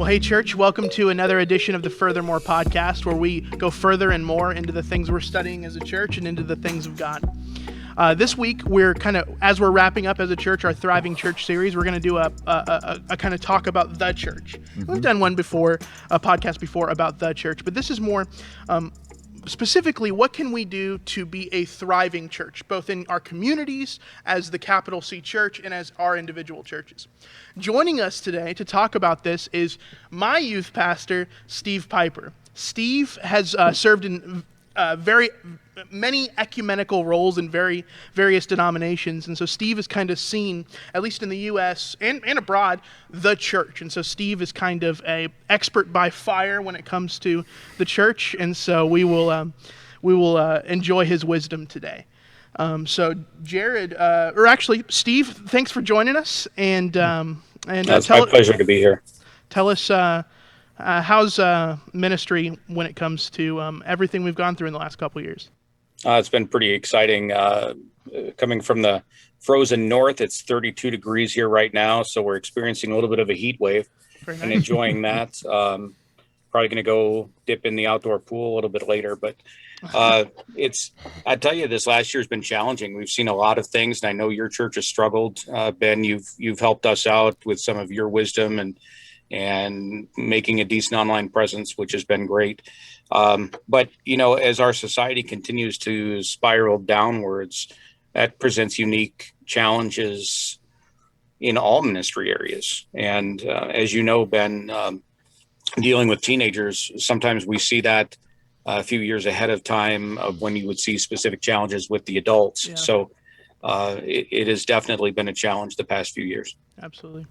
Well, hey, church, welcome to another edition of the Furthermore podcast, where we go further and more into the things we're studying as a church and into the things of God. This week, as we're wrapping up as a church, our Thriving Church series, we're going to do a kind of talk about the church. Mm-hmm. We've done one before, a podcast before about the church, but this is more specifically, what can we do to be a thriving church, both in our communities as the capital C church and as our individual churches. Joining us today to talk about this is my youth pastor, Steve Piper. Steve has served in very many ecumenical roles in various denominations, and so Steve has kind of seen, at least in the U.S. and abroad, the church. And so Steve is kind of a expert by fire when it comes to the church, and so we will enjoy his wisdom today. So Jared, Steve, thanks for joining us, and it's my pleasure to be here. Tell us. How's ministry when it comes to everything we've gone through in the last couple of years? It's been pretty exciting. Coming from the frozen north, it's 32 degrees here right now, so we're experiencing a little bit of a heat wave. Very nice. And enjoying that. Probably going to go dip in the outdoor pool a little bit later, but I tell you, this last year has been challenging. We've seen a lot of things, and I know your church has struggled. Ben, you've helped us out with some of your wisdom and making a decent online presence, which has been great. But, as our society continues to spiral downwards, that presents unique challenges in all ministry areas. And as you know, Ben, dealing with teenagers, sometimes we see that a few years ahead of time of when you would see specific challenges with the adults. Yeah. So it has definitely been a challenge the past few years. Absolutely.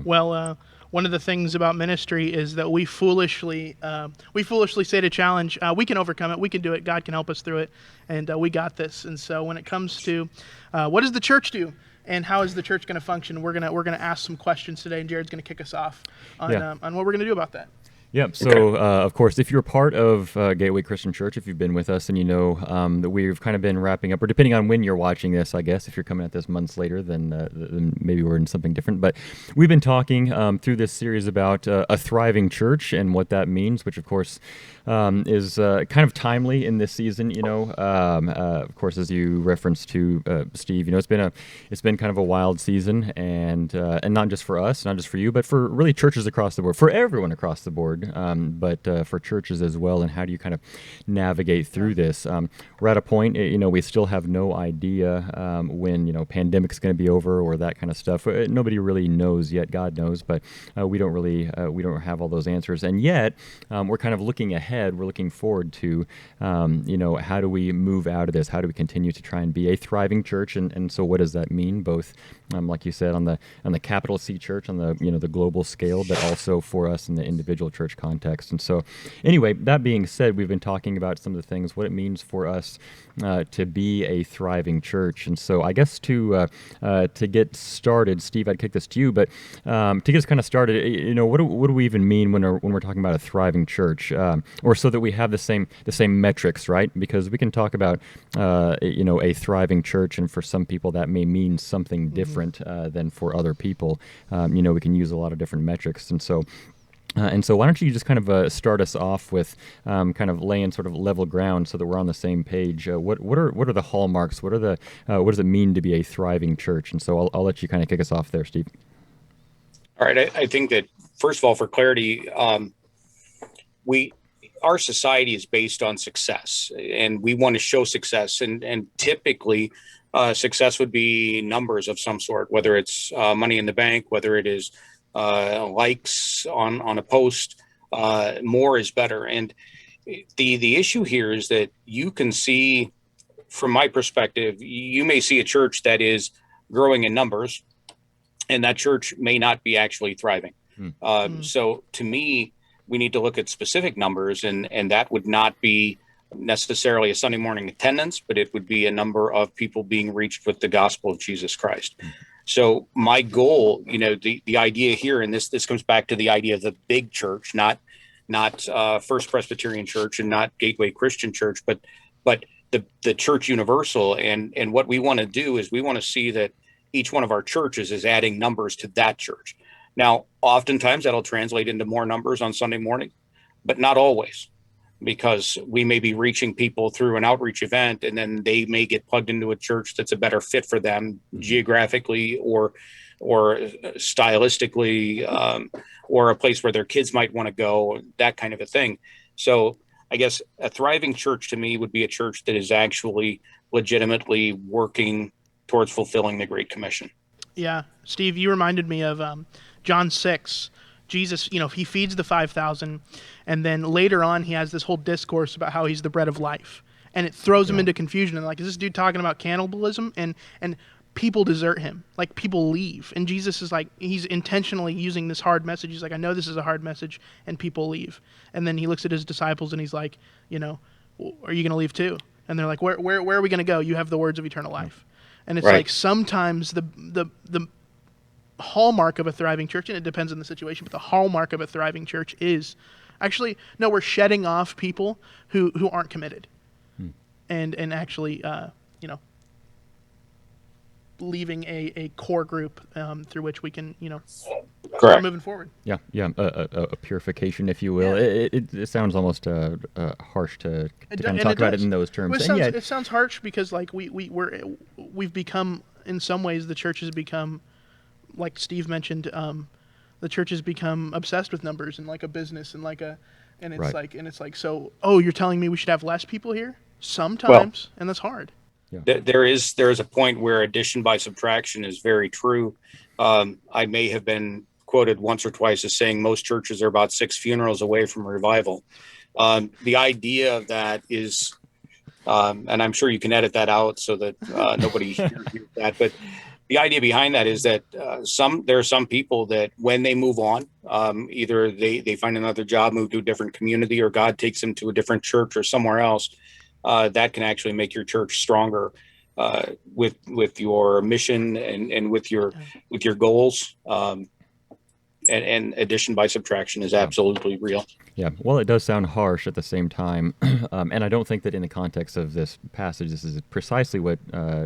Well, one of the things about ministry is that we foolishly say to challenge, we can overcome it, we can do it, God can help us through it, and we got this. And so when it comes to what does the church do and how is the church going to function, we're gonna ask some questions today, and Jared's going to kick us off on what we're going to do about that. Yeah, so of course, if you're part of Gateway Christian Church, if you've been with us and you know that we've kind of been wrapping up, or depending on when you're watching this, I guess, if you're coming at this months later, then maybe we're in something different. But we've been talking through this series about a thriving church and what that means, which of course is kind of timely in this season. Of course, as you referenced to Steve, it's been kind of a wild season, and not just for us, not just for you, but for really churches across the board, for everyone across the board. But for churches as well, and how do you kind of navigate through this? We're at a point, we still have no idea when, pandemic's going to be over or that kind of stuff. Nobody really knows yet. God knows, but we don't have all those answers. And yet, we're kind of looking ahead. We're looking forward to, how do we move out of this? How do we continue to try and be a thriving church? And so what does that mean? Both, like you said, on the capital C church, on the, the global scale, but also for us in the individual church context. And so anyway, that being said, we've been talking about some of the things, what it means for us to be a thriving church. And so I guess to get started, Steve, I'd kick this to you, but to get us kind of started, what do we even mean when we're talking about a thriving church, or so that we have the same metrics, right? Because we can talk about a thriving church, and for some people that may mean something different than for other people. We can use a lot of different metrics, and so why don't you just kind of start us off with kind of laying sort of level ground so that we're on the same page. What are the hallmarks? What does it mean to be a thriving church? And so I'll let you kind of kick us off there, Steve. All right. I think that, first of all, for clarity, our society is based on success, and we want to show success. And typically, success would be numbers of some sort, whether it's money in the bank, whether it is likes on a post. More is better. And the issue here is that you can see, from my perspective, you may see a church that is growing in numbers, and that church may not be actually thriving. So to me, we need to look at specific numbers, and that would not be necessarily a Sunday morning attendance, but it would be a number of people being reached with the gospel of Jesus Christ. So my goal, the idea here, and this comes back to the idea of the big church, not First Presbyterian Church and not Gateway Christian Church, but the church universal. And what we want to do is we want to see that each one of our churches is adding numbers to that church. Now, oftentimes that'll translate into more numbers on Sunday morning, but not always, because we may be reaching people through an outreach event, and then they may get plugged into a church that's a better fit for them geographically or stylistically, or a place where their kids might want to go, that kind of a thing. So I guess a thriving church to me would be a church that is actually legitimately working towards fulfilling the Great Commission. Yeah. Steve, you reminded me of John 6. Jesus, he feeds the 5,000, and then later on he has this whole discourse about how he's the bread of life, and it throws him into confusion. And like, is this dude talking about cannibalism? And people desert him, like people leave, and Jesus is like, he's intentionally using this hard message. He's like, I know this is a hard message, and people leave. And then he looks at his disciples and he's like, are you going to leave too? And they're like, where are we going to go? You have the words of eternal life. And it's like, sometimes the hallmark of a thriving church, and it depends on the situation, but the hallmark of a thriving church is actually, no, we're shedding off people who aren't committed, and actually, leaving a core group through which we can, start moving forward. Yeah, a purification, if you will. Yeah. It sounds almost harsh to kind of talk about it in those terms. Well, it sounds harsh because like we've become, in some ways, the church has become, like Steve mentioned, the church has become obsessed with numbers and like a business and it's like, so, you're telling me we should have less people here? Sometimes, and that's hard. Yeah. There is a point where addition by subtraction is very true. I may have been quoted once or twice as saying most churches are about 6 funerals away from revival. The idea of that is, and I'm sure you can edit that out so that nobody hears that, but the idea behind that is that there are some people that when they move on, either they find another job, move to a different community, or God takes them to a different church or somewhere else. That can actually make your church stronger with your mission and with your goals. And addition by subtraction is absolutely real. Yeah, well, it does sound harsh at the same time, and I don't think that in the context of this passage, this is precisely what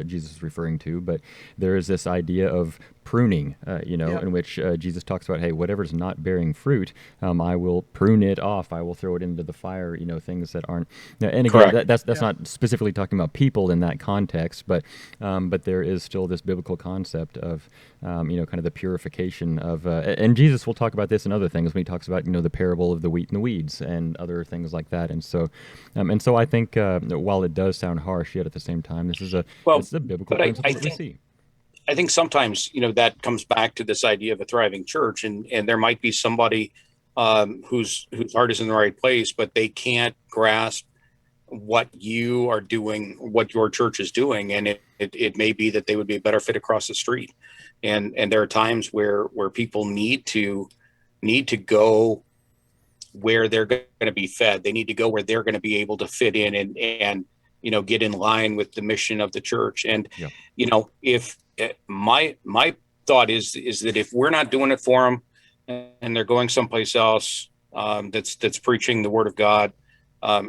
Jesus is referring to, but there is this idea of pruning, in which Jesus talks about, hey, whatever's not bearing fruit, I will prune it off. I will throw it into the fire, things that aren't. And again, that's not specifically talking about people in that context, but there is still this biblical concept of, kind of the purification of, and Jesus will talk about this and other things when he talks about, the parable of the wheat and the weeds and other things like that. And so I think while it does sound harsh, yet at the same time, this is a biblical principle that we see. I think sometimes, that comes back to this idea of a thriving church, and there might be somebody whose heart is in the right place, but they can't grasp what you are doing, what your church is doing. And it may be that they would be a better fit across the street. And there are times where people need to go where they're going to be fed. They need to go where they're going to be able to fit in and get in line with the mission of the church. And, if my thought is that if we're not doing it for them and they're going someplace else that's preaching the word of God,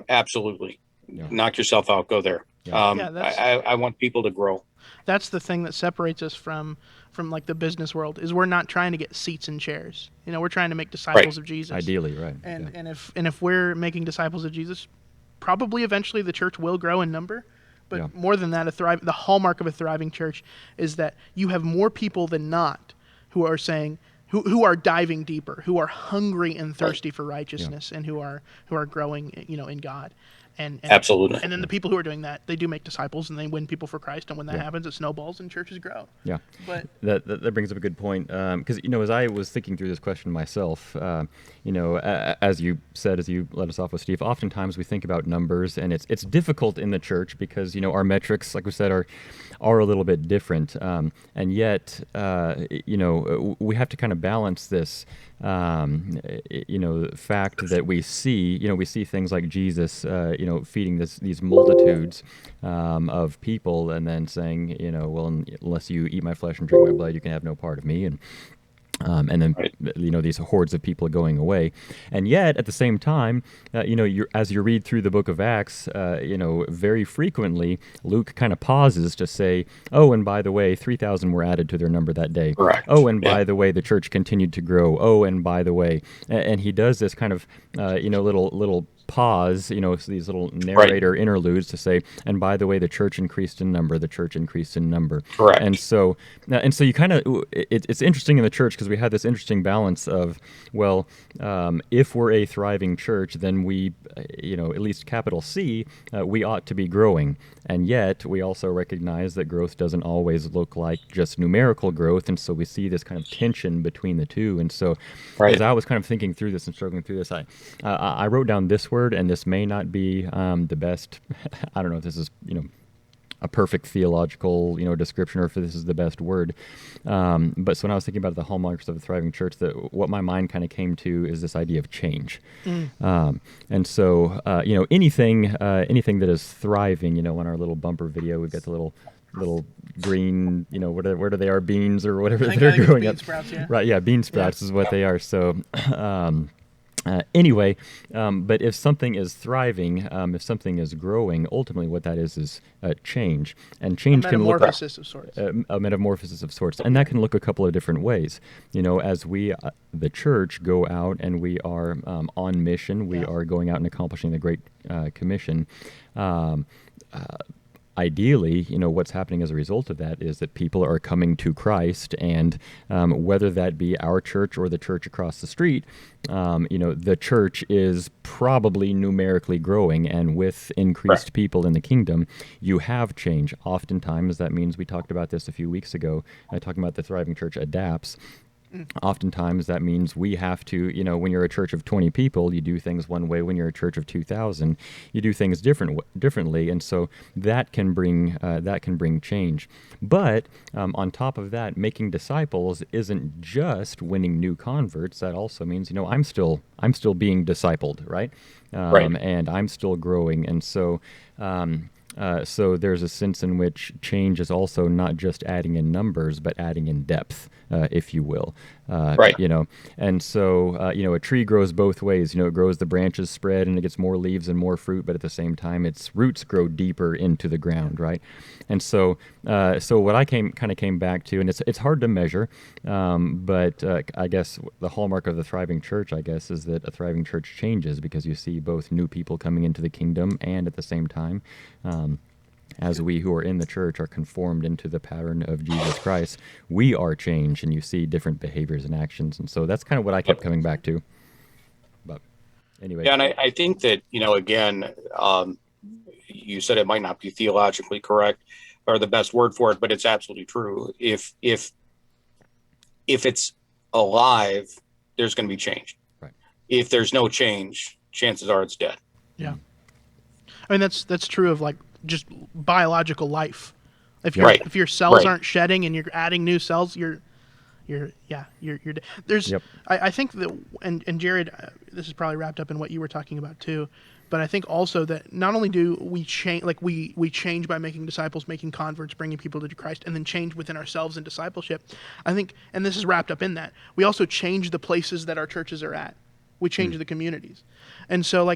absolutely knock yourself out, go there. I want people to grow. That's the thing that separates us from like the business world, is we're not trying to get seats and chairs. We're trying to make disciples of Jesus. Ideally, right. And if we're making disciples of Jesus, probably eventually the church will grow in number. But more than that, the hallmark of a thriving church is that you have more people than not who are saying, who are diving deeper, who are hungry and thirsty for righteousness, and who are growing, in God. And absolutely. And then the people who are doing that, they do make disciples and they win people for Christ. And when that happens, it snowballs and churches grow. Yeah. But that brings up a good point. Because, as I was thinking through this question myself, as you said, as you led us off with, Steve, oftentimes we think about numbers, and it's difficult in the church because, our metrics, like we said, are a little bit different. And yet, we have to kind of balance this, fact that we see things like Jesus, feeding these multitudes of people, and then saying, well, unless you eat my flesh and drink my blood, you can have no part of me. And then, these hordes of people going away. And yet, at the same time, as you read through the book of Acts, very frequently, Luke kind of pauses to say, oh, and by the way, 3,000 were added to their number that day. Correct. Oh, and by the way, the church continued to grow. Oh, and by the way. And he does this kind of, little pause, so these little narrator interludes to say, and by the way, the church increased in number, the church increased in number. Correct. And so you kind of, it's interesting in the church because we have this interesting balance of, well, if we're a thriving church, then we, at least capital C, we ought to be growing. And yet we also recognize that growth doesn't always look like just numerical growth. And so we see this kind of tension between the two. And so as I was kind of thinking through this and struggling through this, I wrote down this word, and this may not be the best, I don't know if this is, a perfect theological, description, or if this is the best word. But so when I was thinking about the hallmarks of a thriving church, what my mind kind of came to is this idea of change. And so, anything that is thriving, on our little bumper video, we've got the little green, whatever they are, beans or whatever they're growing up. Sprouts, yeah. Right, yeah, bean sprouts is what they are. So, anyway, but if something is thriving, if something is growing, ultimately what that is change. And change can look of sorts. a metamorphosis of sorts. And that can look a couple of different ways. As we, the church, go out and we are on mission, we are going out and accomplishing the Great Commission. Ideally, what's happening as a result of that is that people are coming to Christ, and whether that be our church or the church across the street, the church is probably numerically growing, and with increased people in the kingdom, you have change. Oftentimes, that means, we talked about this a few weeks ago, talking about the thriving church adapts. Oftentimes that means we have to, when you're a church of 20 people, you do things one way. When you're a church of 2,000, you do things differently, and so that can bring change. But on top of that, making disciples isn't just winning new converts. That also means, I'm still being discipled, right? And I'm still growing, and so. So there's a sense in which change is also not just adding in numbers, but adding in depth, if you will. And so, a tree grows both ways. It grows, the branches spread and it gets more leaves and more fruit, but at the same time, its roots grow deeper into the ground, right? And so, what I came back to, and it's hard to measure, but I guess the hallmark of the thriving church, is that a thriving church changes because you see both new people coming into the kingdom, and at the same time, as we who are in the church are conformed into the pattern of Jesus Christ, we are changed, and you see different behaviors and actions. And so that's kind of what I kept coming back to. But anyway. Yeah, and I think that, again, you said it might not be theologically correct or the best word for it, but it's absolutely true. If it's alive, there's going to be change. Right. If there's no change, chances are it's dead. Yeah. I mean, that's true of just biological life. If your cells aren't shedding and you're adding new cells, you're dead. There's I think that, and Jared, this is probably wrapped up in what you were talking about too, but I think also that not only do we change, we change by making disciples, making converts, bringing people to Christ, and then change within ourselves in discipleship. I think, and this is wrapped up in that, we also change the places that our churches are at. We change the communities. And so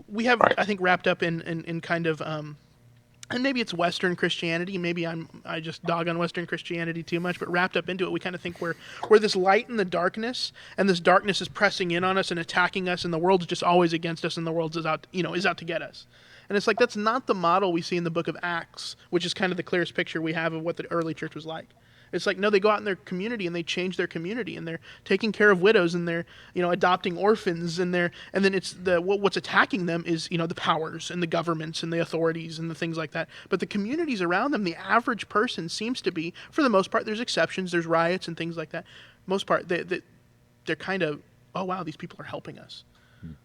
we have, I think, wrapped up in kind of, and maybe it's Western Christianity. Maybe I just dog on Western Christianity too much, but wrapped up into it, we kind of think we're this light in the darkness, and this darkness is pressing in on us and attacking us, and the world's just always against us, and the world is out to get us. And it's that's not the model we see in the book of Acts, which is kind of the clearest picture we have of what the early church was like. It's no, they go out in their community and they change their community, and they're taking care of widows, and they're adopting orphans, and then it's what's attacking them is the powers and the governments and the authorities and the things like that. But the communities around them, the average person seems to be, for the most part, there's exceptions, there's riots and things like that. Most part, they're kind of, oh wow, these people are helping us.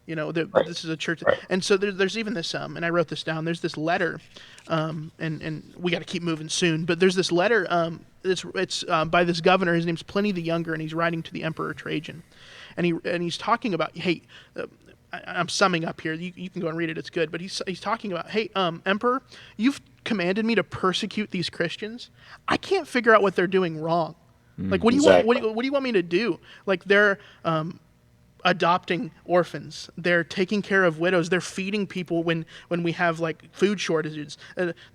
This is a church, and so there's even this, and I wrote this down. There's this letter, and we got to keep moving soon. But there's this letter, it's by this governor. His name's Pliny the Younger, and he's writing to the Emperor Trajan, and he's talking about, hey, I'm summing up here. You can go and read it. It's good. But he's talking about, hey, Emperor, you've commanded me to persecute these Christians. I can't figure out what they're doing wrong. Like, what do you Exactly. what do you want me to do? Like, they're adopting orphans, they're taking care of widows, they're feeding people when we have like food shortages,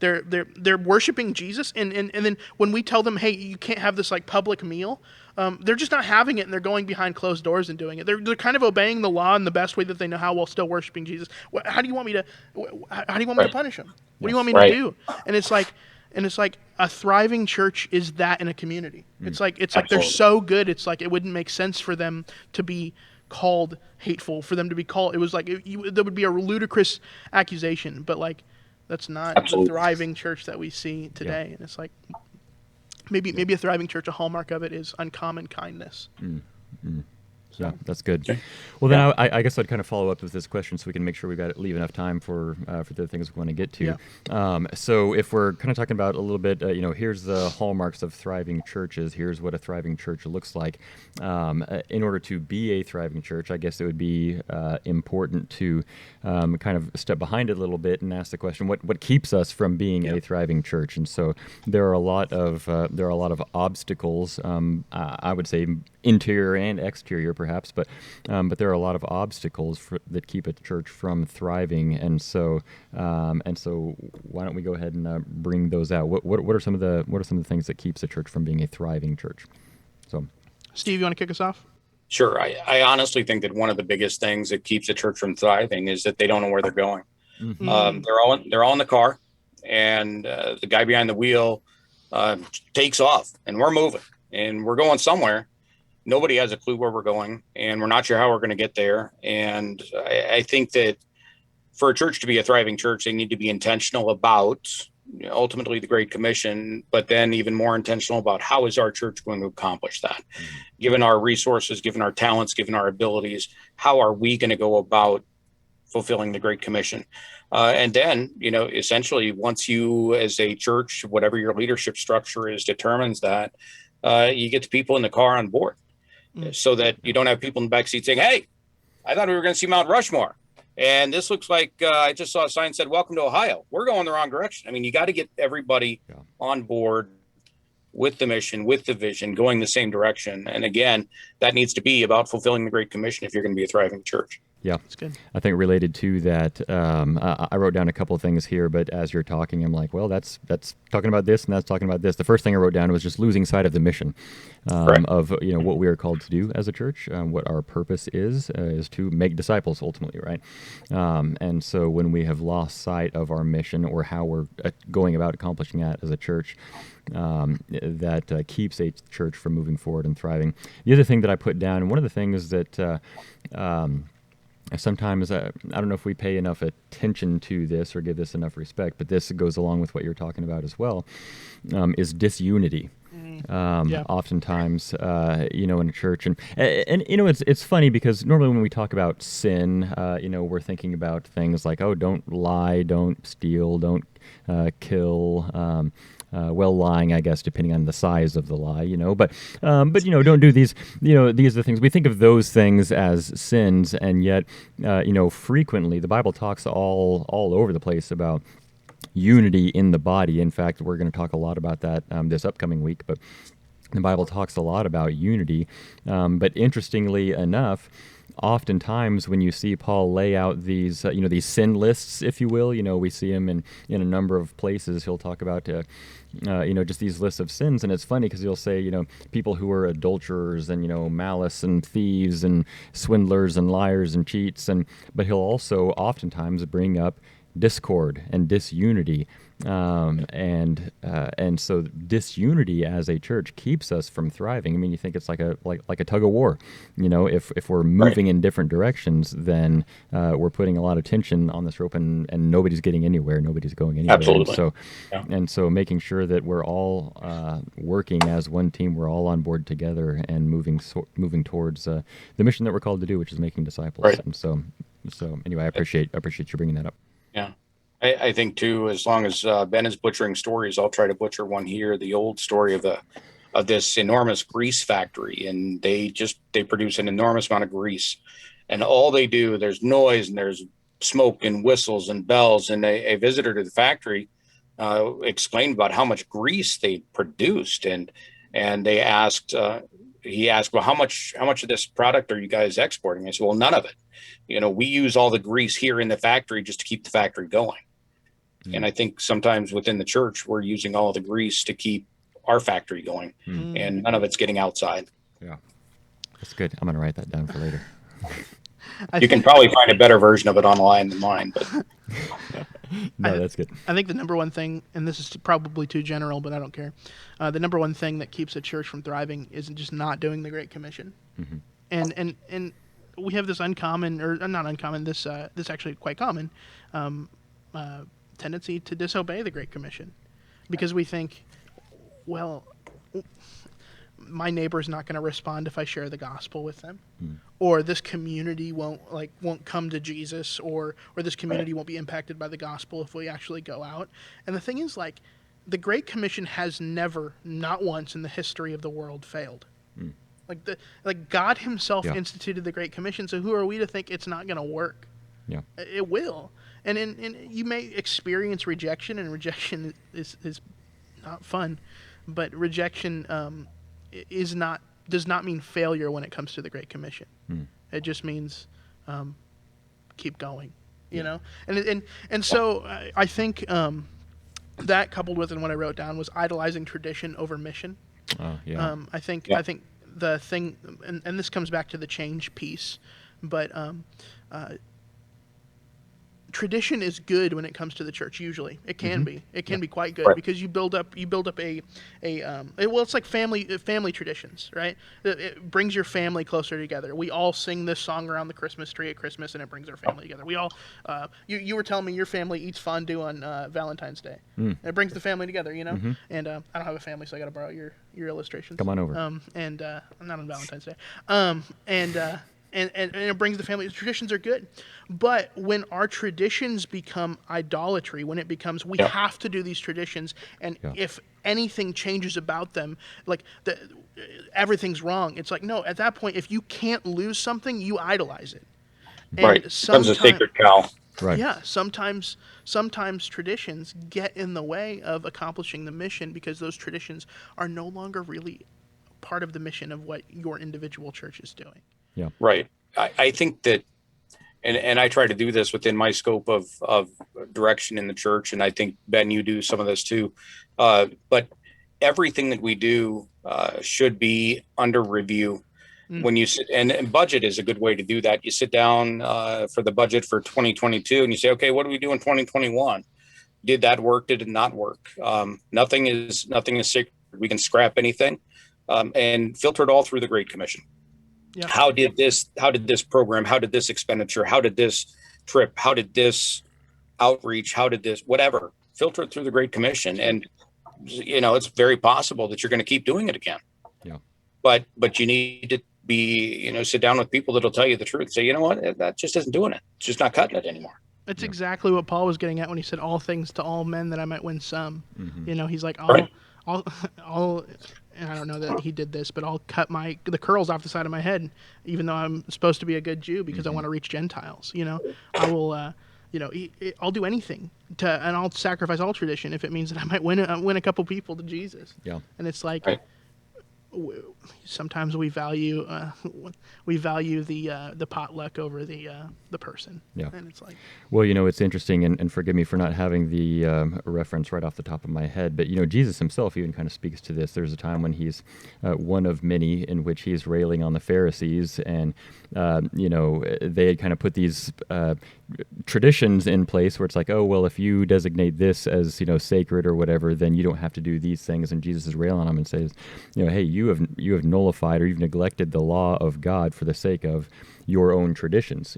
they're worshiping Jesus, and then when we tell them, hey, you can't have this like public meal, they're just not having it, and they're going behind closed doors and doing it. They're kind of obeying the law in the best way that they know how, while still worshiping Jesus. How do you want me to punish them? What do you want me to do? And it's like a thriving church is that in a community. It's like they're so good. It's like it wouldn't make sense for them to be called hateful, for them to be called. It was like there would be a ludicrous accusation, but like that's not the thriving church that we see today. And it's like maybe a thriving church, a hallmark of it is uncommon kindness. Yeah, that's good. Okay. Well, then I guess I'd kind of follow up with this question so we can make sure leave enough time for the things we want to get to. Yeah. So if we're kind of talking about a little bit, here's the hallmarks of thriving churches. Here's what a thriving church looks like. In order to be a thriving church, I guess it would be important to kind of step behind it a little bit and ask the question: what keeps us from being a thriving church? And so there are a lot of obstacles. I would say interior and exterior, perhaps, but there are a lot of obstacles that keep a church from thriving, and so why don't we go ahead and bring those out? What are some of the things that keeps a church from being a thriving church? So, Steve, you want to kick us off? Sure. I honestly think that one of the biggest things that keeps a church from thriving is that they don't know where they're going. Mm-hmm. They're all in the car, and the guy behind the wheel takes off, and we're moving, and we're going somewhere. Nobody has a clue where we're going, and we're not sure how we're going to get there. And I think that for a church to be a thriving church, they need to be intentional about ultimately the Great Commission, but then even more intentional about how is our church going to accomplish that? Mm-hmm. Given our resources, given our talents, given our abilities, how are we going to go about fulfilling the Great Commission? And then, essentially, once you as a church, whatever your leadership structure is, determines that, you get the people in the car on board. So that you don't have people in the backseat saying, hey, I thought we were going to see Mount Rushmore. And this looks like I just saw a sign that said, welcome to Ohio. We're going the wrong direction. I mean, you got to get everybody on board with the mission, with the vision, going the same direction. And again, that needs to be about fulfilling the Great Commission if you're going to be a thriving church. Yeah, that's good. I think related to that, I wrote down a couple of things here, but as you're talking, I'm like, well, that's talking about this and that's talking about this. The first thing I wrote down was just losing sight of the mission of what we are called to do as a church, what our purpose is to make disciples ultimately, right? And so when we have lost sight of our mission or how we're going about accomplishing that as a church, that keeps a church from moving forward and thriving. The other thing that I put down, and one of the things that sometimes I don't know if we pay enough attention to this or give this enough respect, but this goes along with what you're talking about as well, is disunity. Oftentimes, in a church, and it's funny because normally when we talk about sin, we're thinking about things like, oh, don't lie, don't steal, don't kill. Lying, I guess, depending on the size of the lie, but don't do these, these are the things. We think of those things as sins, and yet, frequently the Bible talks all over the place about unity in the body. In fact, we're going to talk a lot about that this upcoming week, but the Bible talks a lot about unity. But interestingly enough, oftentimes when you see Paul lay out these, these sin lists, if you will, we see him in a number of places. He'll talk about, just these lists of sins. And it's funny because he'll say, people who are adulterers and, malice and thieves and swindlers and liars and cheats. But he'll also oftentimes bring up discord and disunity. And so disunity as a church keeps us from thriving. I mean, you think it's like a tug of war. If we're moving in different directions, then we're putting a lot of tension on this rope, and nobody's getting anywhere. Nobody's going anywhere. Absolutely. And so making sure that we're all working as one team, we're all on board together and moving towards the mission that we're called to do, which is making disciples. Right. And so anyway, I appreciate you bringing that up. Yeah. I think too, as long as Ben is butchering stories, I'll try to butcher one here. The old story of this enormous grease factory, and they produce an enormous amount of grease, and all they do, there's noise and there's smoke and whistles and bells. And a visitor to the factory explained about how much grease they produced, and and he asked, well, how much of this product are you guys exporting? I said, well, none of it. We use all the grease here in the factory just to keep the factory going. And I think sometimes within the church, we're using all the grease to keep our factory going, and none of it's getting outside. Yeah, that's good. I'm going to write that down for later. You can probably find a better version of it online than mine, but no, that's good. I think the number one thing, and this is probably too general, but I don't care. The number one thing that keeps a church from thriving is just not doing the Great Commission. Mm-hmm. And we have this uncommon, or not uncommon, this actually quite common tendency to disobey the Great Commission, because we think, well, my neighbor's not going to respond if I share the gospel with them, or this community won't come to Jesus, or this community won't be impacted by the gospel if we actually go out. And the thing is, the Great Commission has never, not once in the history of the world, failed. God Himself instituted the Great Commission, so who are we to think it's not going to work? Yeah, it will. And you may experience rejection, and rejection is not fun, but rejection does not mean failure when it comes to the Great Commission. It just means keep going, you know. And so I think that, coupled with what I wrote down, was idolizing tradition over mission. I think the thing, and this comes back to the change piece, but tradition is good when it comes to the church. Usually, it can be. It can be quite good, because you build up a it's like family traditions, right? It brings your family closer together. We all sing this song around the Christmas tree at Christmas, and it brings our family together. We all, you were telling me your family eats fondue on Valentine's Day. And it brings the family together, you know. And I don't have a family, so I got to borrow your illustrations. Come on over. I'm not on Valentine's Day. And it brings the family. Traditions are good. But when our traditions become idolatry, when it becomes we have to do these traditions, and if anything changes about them, everything's wrong. It's like, no, at that point, if you can't lose something, you idolize it. And it becomes a sacred cow. Right. Yeah, sometimes traditions get in the way of accomplishing the mission, because those traditions are no longer really part of the mission of what your individual church is doing. Yeah. Right. I think that, and I try to do this within my scope of direction in the church, and I think, Ben, you do some of this too. But everything that we do should be under review. When you sit, and budget is a good way to do that. You sit down for the budget for 2022, and you say, okay, what do we do in 2021? Did that work? Did it not work? Nothing is sacred. We can scrap anything, and filter it all through the Great Commission. Yeah. How did this program, how did this expenditure, how did this trip, how did this outreach, how did this, whatever, filter it through the Great Commission. And, it's very possible that you're going to keep doing it again. Yeah. But you need to be, sit down with people that'll tell you the truth. Say, you know what, that just isn't doing it. It's just not cutting it anymore. That's exactly what Paul was getting at when he said, all things to all men that I might win some. He's like, I'll and I don't know that he did this, but I'll cut the curls off the side of my head, even though I'm supposed to be a good Jew, because I want to reach Gentiles. I will, I'll do anything and I'll sacrifice all tradition if it means that I might win a couple people to Jesus. Yeah. And it's like, sometimes we value the potluck over the person. Yeah. And it's like, well, it's interesting, and forgive me for not having the reference right off the top of my head, but Jesus himself even kind of speaks to this. There's a time when he's one of many in which he's railing on the Pharisees, and they had kind of put these traditions in place where it's like, oh, well, if you designate this as sacred or whatever, then you don't have to do these things. And Jesus is railing on them and says, hey, you have nullified, or you've neglected the law of God for the sake of your own traditions,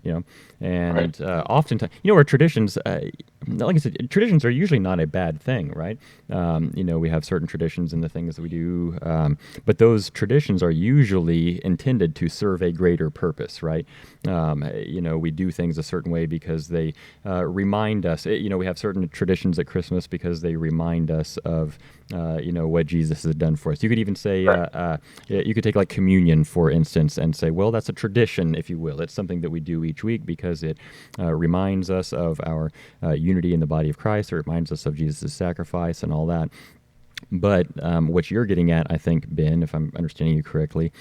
and oftentimes, our traditions, like I said, traditions are usually not a bad thing, right? We have certain traditions in the things that we do, but those traditions are usually intended to serve a greater purpose, right? We do things a certain way because they remind us, we have certain traditions at Christmas because they remind us of, what Jesus has done for us. You could even say, you could take like communion, for instance, and say, well, that's a tradition, if you will. It's something that we do each week because it reminds us of our unity in the body of Christ, or it reminds us of Jesus' sacrifice and all that. But what you're getting at, I think, Ben, if I'm understanding you correctly,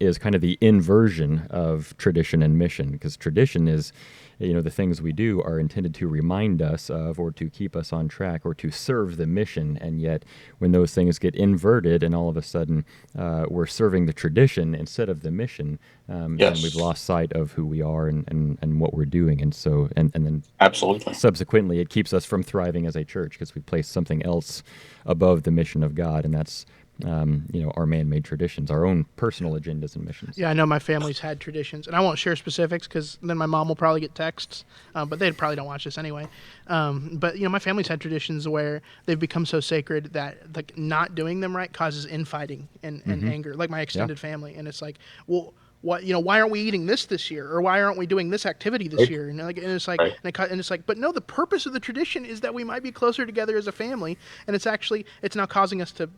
is kind of the inversion of tradition and mission, because tradition is, the things we do are intended to remind us of, or to keep us on track, or to serve the mission. And yet, when those things get inverted, and all of a sudden we're serving the tradition instead of the mission, then we've lost sight of who we are and what we're doing. And so, and then Absolutely. subsequently, it keeps us from thriving as a church because we place something else above the mission of God, and that's our man-made traditions, our own personal agendas and missions. Yeah, I know my family's had traditions, and I won't share specifics because then my mom will probably get texts, but they probably don't watch this anyway. But my family's had traditions where they've become so sacred that like not doing them right causes infighting and anger, like my extended family. And it's like, well, what, why aren't we eating this year, or why aren't we doing this activity this year? And it's like, and it's like, but no, the purpose of the tradition is that we might be closer together as a family, and it's now causing us to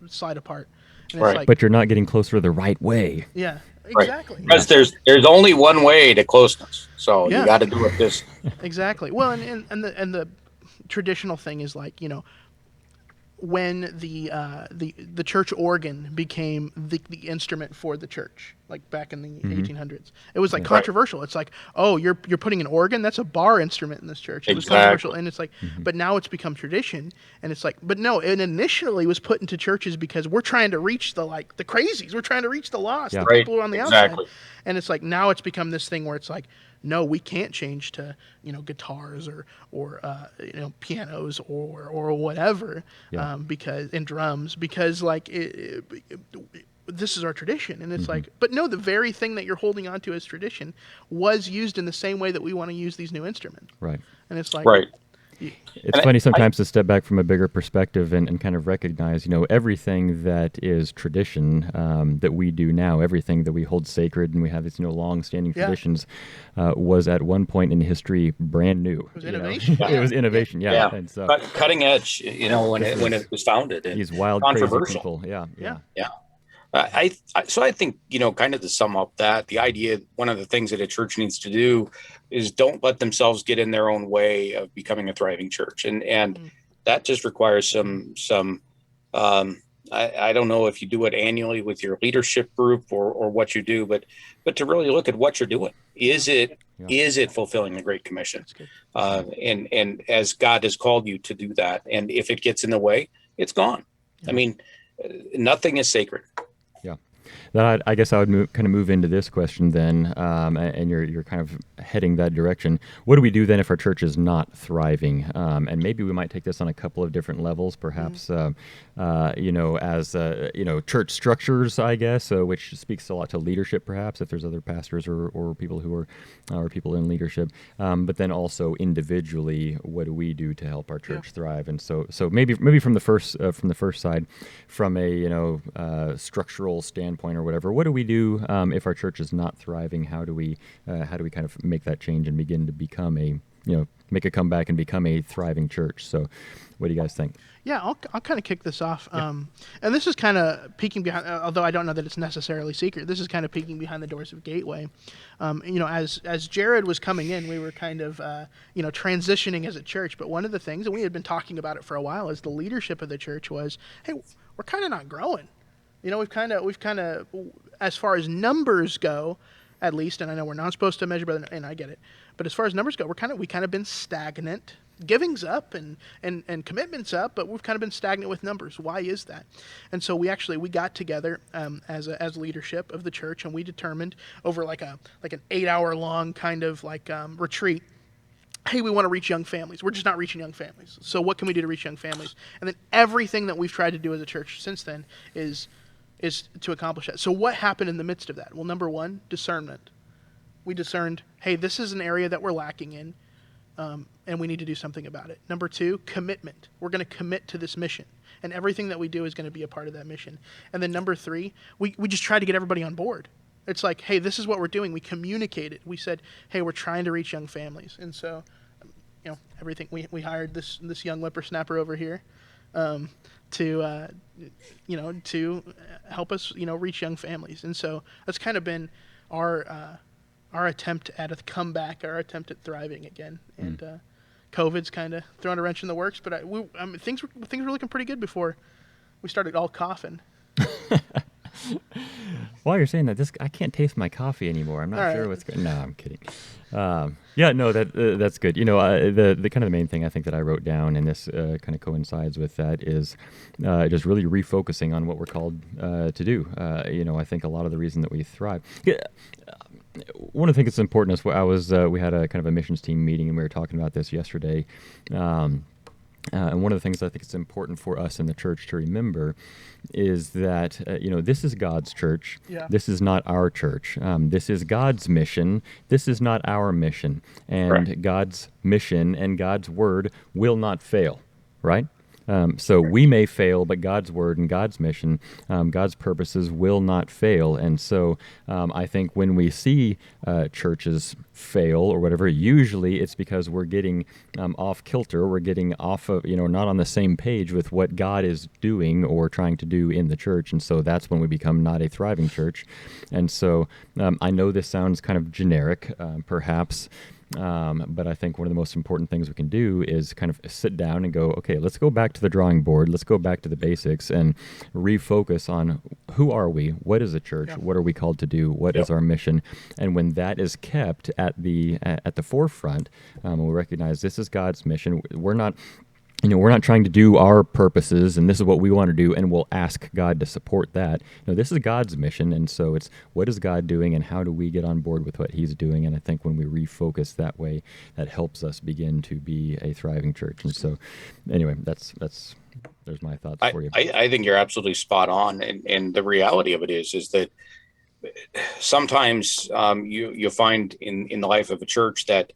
slide apart. And it's like, but you're not getting closer the right way. yeah, exactly. Because there's only one way to closeness, so you got to do it this. Exactly. Well, and the traditional thing is like, when the church organ became the instrument for the church, like back in the 1800s, it was like controversial. It's like, oh, you're putting an organ? That's a bar instrument in this church. It was controversial, and it's like, but now it's become tradition, and it's like, but no, it initially was put into churches because we're trying to reach the crazies, we're trying to reach the lost, the people who are on the outside, and it's like now it's become this thing where it's like, no, we can't change to guitars or pianos or whatever, because and drums, because like this is our tradition. And it's like, but no, the very thing that you're holding on to as tradition was used in the same way that we want to use these new instruments. Right. And it's like, it's funny sometimes to step back from a bigger perspective and kind of recognize, everything that is tradition that we do now, everything that we hold sacred and we have these, long-standing traditions, was at one point in history brand new. It was innovation. It was innovation, yeah. And so, but cutting edge, when it was founded. And these wild, crazy people, yeah. So I think, kind of to sum up that, the idea, one of the things that a church needs to do is don't let themselves get in their own way of becoming a thriving church. And that just requires some I don't know if you do it annually with your leadership group or what you do, but to really look at what you're doing. Is it fulfilling the Great Commission? And as God has called you to do that. And if it gets in the way, it's gone. I mean, nothing is sacred. Then I guess I would move into this question then, and you're kind of heading that direction. What do we do then if our church is not thriving? And maybe we might take this on a couple of different levels, perhaps, as church structures, I guess, which speaks a lot to leadership, perhaps, if there's other pastors or people who are or people in leadership. But then also individually, what do we do to help our church thrive? And so maybe from the first side, from a structural standpoint or whatever, what do we do if our church is not thriving? How do we kind of make that change and begin to become make a comeback and become a thriving church? So what do you guys think? Yeah, I'll kind of kick this off. And this is kind of peeking behind, although I don't know that it's necessarily secret, this is kind of peeking behind the doors of Gateway. As Jared was coming in, we were kind of, transitioning as a church. But one of the things, and we had been talking about it for a while, is the leadership of the church was, hey, we're kind of not growing. We've kind of, as far as numbers go, at least, and I know we're not supposed to measure by and I get it, but as far as numbers go, we kind of been stagnant. Giving's up and commitment's up, but we've kind of been stagnant with numbers. Why is that? And so we got together as leadership of the church, and we determined over like an 8-hour long kind of retreat. Hey, we want to reach young families. We're just not reaching young families. So what can we do to reach young families? And then everything that we've tried to do as a church since then is to accomplish that. So what happened in the midst of that? Well, number one, discernment. We discerned, hey, this is an area that we're lacking in, and we need to do something about it. Number two, commitment. We're going to commit to this mission, and everything that we do is going to be a part of that mission. And then number three, we just tried to get everybody on board. It's like, hey, this is what we're doing. We communicated. We said, hey, we're trying to reach young families. And so, everything, we hired this young whippersnapper over here to help us, reach young families. And so that's kind of been our attempt at a comeback, our attempt at thriving again. And COVID's kind of thrown a wrench in the works, but things were looking pretty good before we started all coughing. While you're saying that, I can't taste my coffee anymore. I'm not sure what's going. No, I'm kidding. That's good. The kind of the main thing I think that I wrote down, and this kind of coincides with that, is just really refocusing on what we're called to do. I think a lot of the reason that we thrive. One of the things that's important is we had a kind of a missions team meeting, and we were talking about this yesterday. And one of the things I think it's important for us in the church to remember is that, this is God's church. Yeah. This is not our church. This is God's mission. This is not our mission. And Right. God's mission and God's word will not fail, right? So we may fail, but God's word and God's mission, God's purposes will not fail. And so I think when we see churches fail or whatever, usually it's because we're getting off kilter. We're getting off of, not on the same page with what God is doing or trying to do in the church. And so that's when we become not a thriving church. And so I know this sounds kind of generic, perhaps. But I think one of the most important things we can do is kind of sit down and go, okay, let's go back to the drawing board. Let's go back to the basics and refocus on who are we? What is a church? Yeah. What are we called to do? What is our mission? And when that is kept at the forefront, we recognize this is God's mission. We're not trying to do our purposes, and this is what we want to do, and we'll ask God to support that. This is God's mission, and so it's what is God doing, and how do we get on board with what He's doing? And I think when we refocus that way, that helps us begin to be a thriving church. And so, anyway, there's my thoughts for you. I think you're absolutely spot on, and the reality of it is that sometimes you find in the life of a church that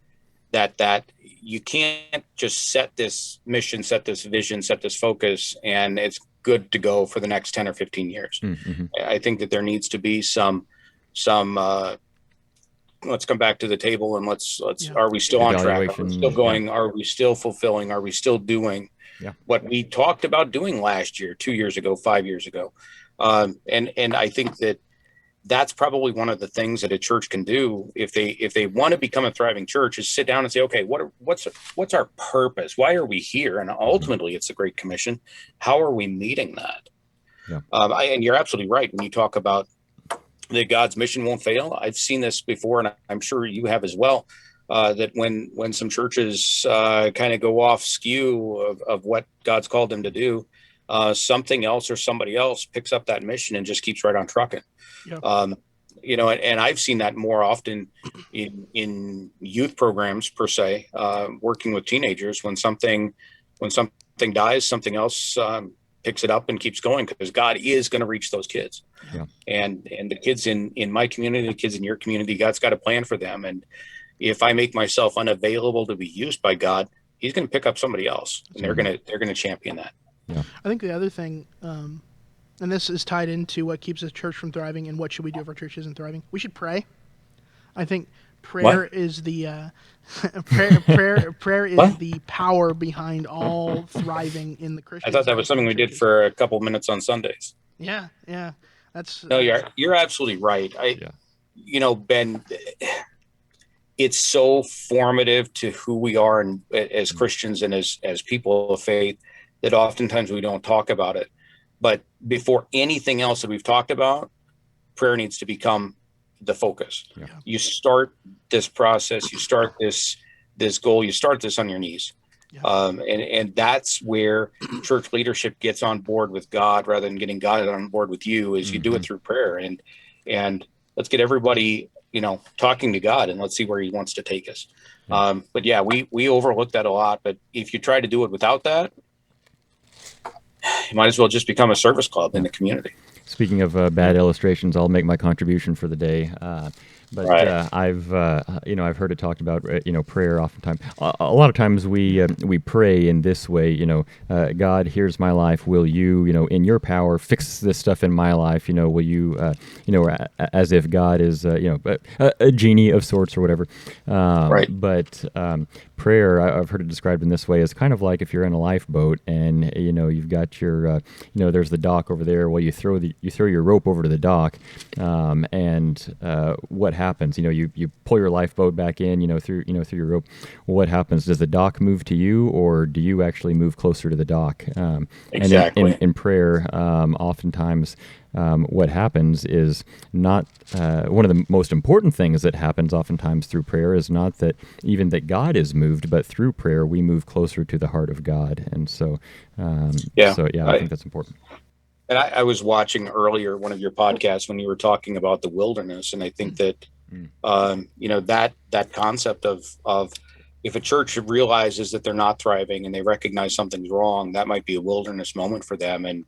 you can't just set this mission, set this vision, set this focus, and it's good to go for the next 10 or 15 years. Mm-hmm. I think that there needs to be some let's come back to the table and let's are we still on track? Are we still going? Yeah. Are we still fulfilling? Are we still doing what we talked about doing last year, 2 years ago, 5 years ago? And I think that's probably one of the things that a church can do if they want to become a thriving church, is sit down and say, okay, what's our purpose? Why are we here? And ultimately, it's the Great Commission. How are we meeting that? Yeah. And you're absolutely right when you talk about that God's mission won't fail. I've seen this before, and I'm sure you have as well. That when some churches kind of go off skew of what God's called them to do, something else or somebody else picks up that mission and just keeps right on trucking. Yep. And I've seen that more often in youth programs per se, working with teenagers. When something dies, something else picks it up and keeps going, because God is going to reach those kids. Yeah. And the kids in my community, the kids in your community, God's got a plan for them. And if I make myself unavailable to be used by God, He's going to pick up somebody else, and they're going to champion that. Yeah. I think the other thing, and this is tied into what keeps a church from thriving and what should we do if our church isn't thriving. We should pray. I think prayer is the prayer is the power behind all thriving in the Christian. I thought that was something we did for a couple minutes on Sundays. Yeah. No, you're absolutely right. Ben, it's so formative to who we are as Christians and as people of faith that oftentimes we don't talk about it. But before anything else that we've talked about, prayer needs to become the focus. Yeah. You start this process, you start this goal, you start this on your knees. Yeah. And that's where church leadership gets on board with God rather than getting God on board with you, is you do it through prayer. And let's get everybody, talking to God, and let's see where He wants to take us. Yeah. But yeah, we overlook that a lot. But if you try to do it without that, you might as well just become a service club in the community. Speaking of bad illustrations, I'll make my contribution for the day. I've heard it talked about, prayer oftentimes. A lot of times we pray in this way, God, here's my life. Will you, in your power, fix this stuff in my life? Will you, as if God is, a genie of sorts or whatever. But prayer, I've heard it described in this way, is kind of like if you're in a lifeboat and, you've got your, there's the dock over there. Well, you throw throw your rope over to the dock, and what happens? You pull your lifeboat back in, through your rope. What happens? Does the dock move to you, or do you actually move closer to the dock? Exactly. And in prayer, oftentimes, what happens is not one of the most important things that happens oftentimes through prayer is not that even that God is moved, but through prayer we move closer to the heart of God. And so, I think that's important. And I was watching earlier one of your podcasts when you were talking about the wilderness, and I think that that concept of if a church realizes that they're not thriving and they recognize something's wrong, that might be a wilderness moment for them. And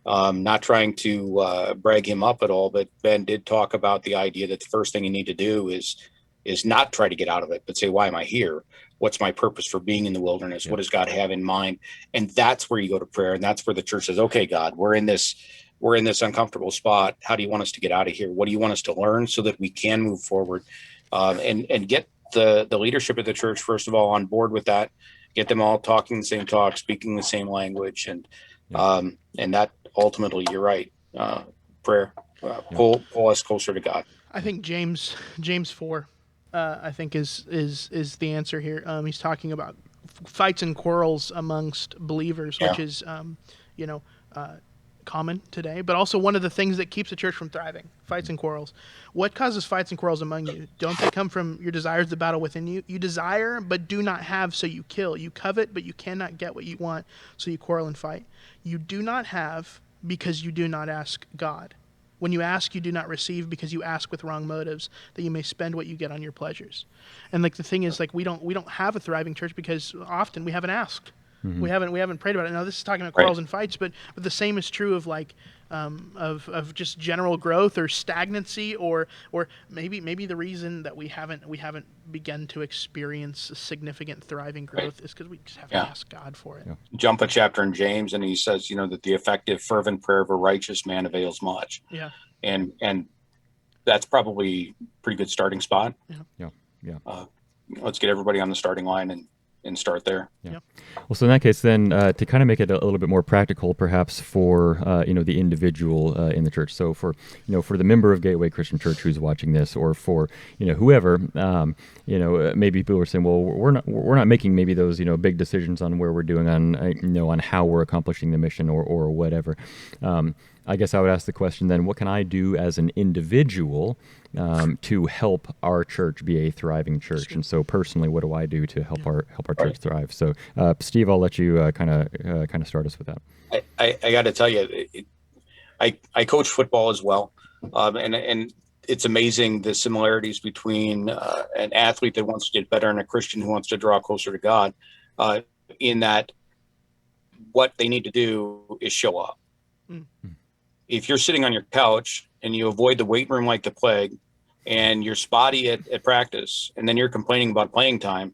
not trying to brag him up at all, but Ben did talk about the idea that the first thing you need to do is not try to get out of it, but say, why am I here? What's my purpose for being in the wilderness? What does God have in mind? And that's where you go to prayer. And that's where the church says, okay, God, we're in this uncomfortable spot. How do you want us to get out of here? What do you want us to learn so that we can move forward, and get the leadership of the church, first of all, on board with that, get them all talking the same talk, speaking the same language. And that ultimately, you're right. Prayer, pull us closer to God. I think James 4, I think is the answer here. He's talking about fights and quarrels amongst believers, which is common today, but also one of the things that keeps the church from thriving. Fights and quarrels. What causes fights and quarrels among you? Don't they come from your desires, the battle within you? You desire, but do not have, so you kill. You covet, but you cannot get what you want, so you quarrel and fight. You do not have because you do not ask God. When you ask, you do not receive because you ask with wrong motives, that you may spend what you get on your pleasures. And the thing is, we don't have a thriving church because often we haven't asked. Mm-hmm. We haven't prayed about it. Now this is talking about quarrels and fights, but the same is true of of just general growth or stagnancy, or maybe the reason that we haven't begun to experience a significant thriving growth is because we just haven't asked God for it. Yeah. Jump a chapter in James, and he says, that the effective, fervent prayer of a righteous man avails much. Yeah, and that's probably a pretty good starting spot. Yeah. Let's get everybody on the starting line and start there. Yeah. Well, so in that case, then to kind of make it a little bit more practical, perhaps for the individual in the church. So for the member of Gateway Christian Church who's watching this, or for whoever, maybe people are saying, well, we're not making maybe those big decisions on where we're doing on how we're accomplishing the mission or whatever. I guess I would ask the question then, what can I do as an individual to help our church be a thriving church? And so personally, what do I do to help our church thrive? So Steve, I'll let you kind of start us with that. I got to tell you, I coach football as well, and it's amazing the similarities between an athlete that wants to get better and a Christian who wants to draw closer to God, in that what they need to do is show up. Mm-hmm. If you're sitting on your couch and you avoid the weight room like the plague, and you're spotty at practice, and then you're complaining about playing time,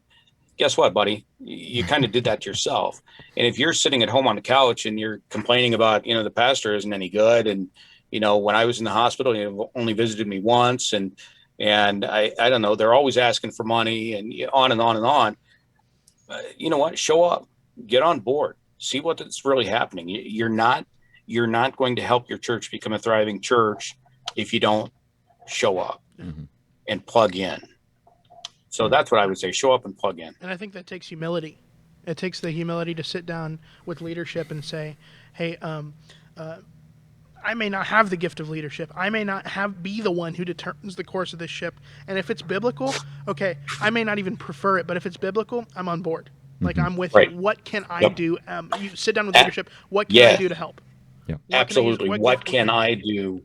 guess what, buddy? You kind of did that to yourself. And if you're sitting at home on the couch and you're complaining about, the pastor isn't any good, and when I was in the hospital, he only visited me once, and I don't know, they're always asking for money, and on and on and on. You know what? Show up, get on board, see what's really happening. You're not going to help your church become a thriving church if you don't show up and plug in. So that's what I would say. Show up and plug in. And I think that takes humility. It takes the humility to sit down with leadership and say, hey, I may not have the gift of leadership. I may not be the one who determines the course of this ship. And if it's biblical, okay, I may not even prefer it, but if it's biblical, I'm on board. Like, I'm with you. What can I do? You sit down with leadership. What can I do to help? Yeah. Absolutely. What can I do?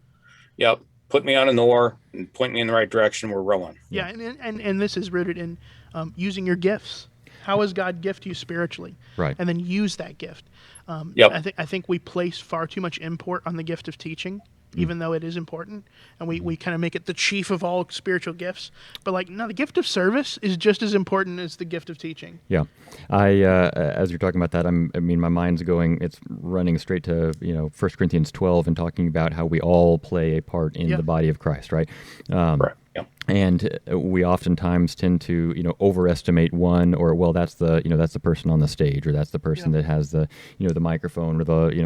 Yep. Put me on an oar and point me in the right direction. We're rowing. Yeah. And this is rooted in using your gifts. How has God gifted you spiritually? Right. And then use that gift. I think we place far too much import on the gift of teaching, even though it is important, and we kind of make it the chief of all spiritual gifts. But no, the gift of service is just as important as the gift of teaching. Yeah, as you're talking about that, my mind's going. It's running straight to 1 Corinthians 12 and talking about how we all play a part in the body of Christ, right? Right. Yep. And we oftentimes tend to, overestimate one, or well, that's the person on the stage, or that's the person that has the, the microphone, or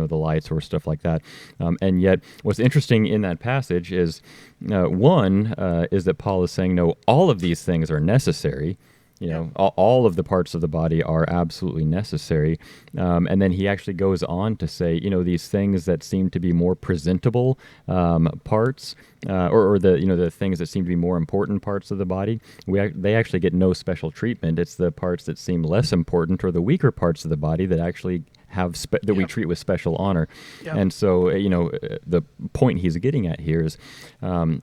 the lights, or stuff like that. And yet, what's interesting in that passage is, one is that Paul is saying, no, all of these things are necessary. All of the parts of the body are absolutely necessary. And then he actually goes on to say, these things that seem to be more presentable parts, or the things that seem to be more important parts of the body, they actually get no special treatment. It's the parts that seem less important, or the weaker parts of the body, that actually have that we treat with special honor. And so, the point he's getting at here is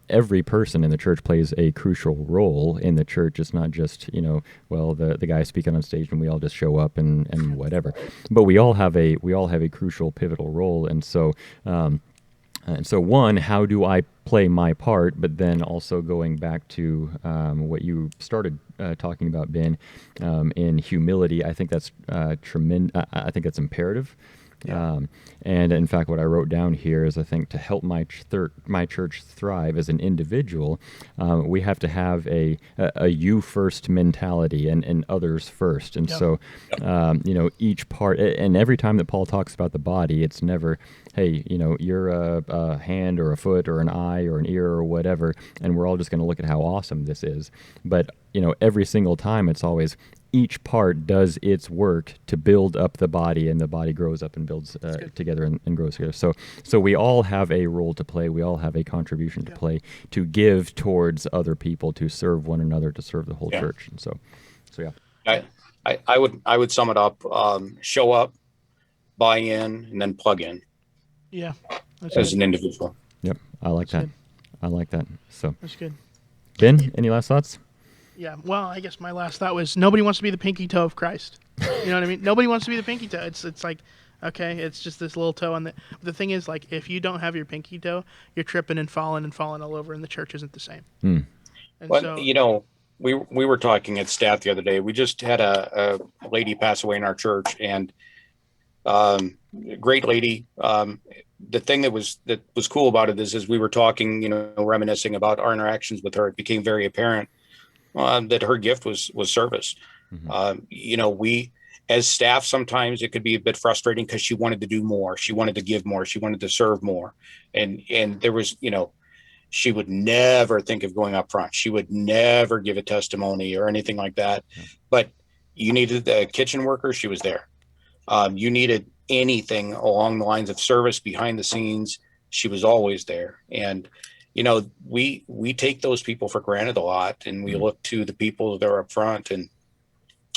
every person in the church plays a crucial role in the church. It's not just, the guy speaking on stage and we all just show up and whatever. But we all have a crucial, pivotal role. And so, one, how do I play my part? But then also going back to what you started talking about, Ben, in humility, I think that's tremendous. I think that's imperative. And in fact, what I wrote down here is, I think, to help my church thrive as an individual, we have to have a you first mentality and others first. And so, each part, and every time that Paul talks about the body, it's never, hey, you're a hand or a foot or an eye or an ear or whatever, and we're all just going to look at how awesome this is. But, every single time, it's always, each part does its work to build up the body, and the body grows up and builds together and grows together. So we all have a role to play. We all have a contribution to play, to give towards other people, to serve one another, to serve the whole church. And so yeah. I would sum it up: show up, buy in, and then plug in. Yeah, as an individual. Yep, I like that. Good. I like that. So that's good. Ben, any last thoughts? Yeah, well, I guess my last thought was, nobody wants to be the pinky toe of Christ. You know what I mean? Nobody wants to be the pinky toe. It's like, okay, it's just this little toe on the thing is, like, if you don't have your pinky toe, you're tripping and falling all over, and the church isn't the same. And so, we were talking at staff the other day. We just had a lady pass away in our church, and great lady. The thing that was cool about it is, as we were talking, reminiscing about our interactions with her, it became very apparent that her gift was service. Mm-hmm. We, as staff, sometimes it could be a bit frustrating because she wanted to do more. She wanted to give more. She wanted to serve more. And there was, she would never think of going up front. She would never give a testimony or anything like that. Mm-hmm. But you needed a kitchen worker, she was there. You needed anything along the lines of service behind the scenes, she was always there. And we take those people for granted a lot, and we look to the people that are up front, and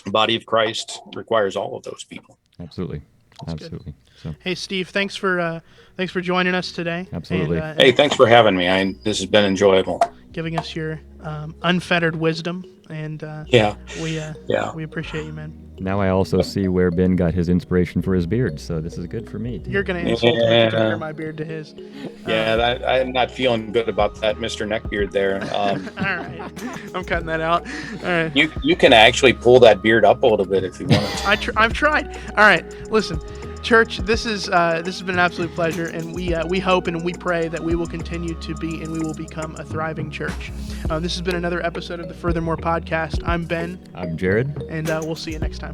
the body of Christ requires all of those people. Absolutely. Absolutely. So. Hey, Steve, thanks for joining us today. Absolutely. And, hey, thanks for having me. This has been enjoyable. Giving us your unfettered wisdom, and we appreciate you, man. Now I also see where Ben got his inspiration for his beard, so this is good for me too. You're going to insult me if you compare my beard to his. I'm not feeling good about that Mr. Neckbeard there. All right, I'm cutting that out. All right. You can actually pull that beard up a little bit if you want to. I've tried. All right, listen, church. This has been an absolute pleasure, and we hope and we pray that we will continue to be and we will become a thriving church. This has been another episode of the Furthermore Podcast. I'm Ben. I'm Jared. And we'll see you next time.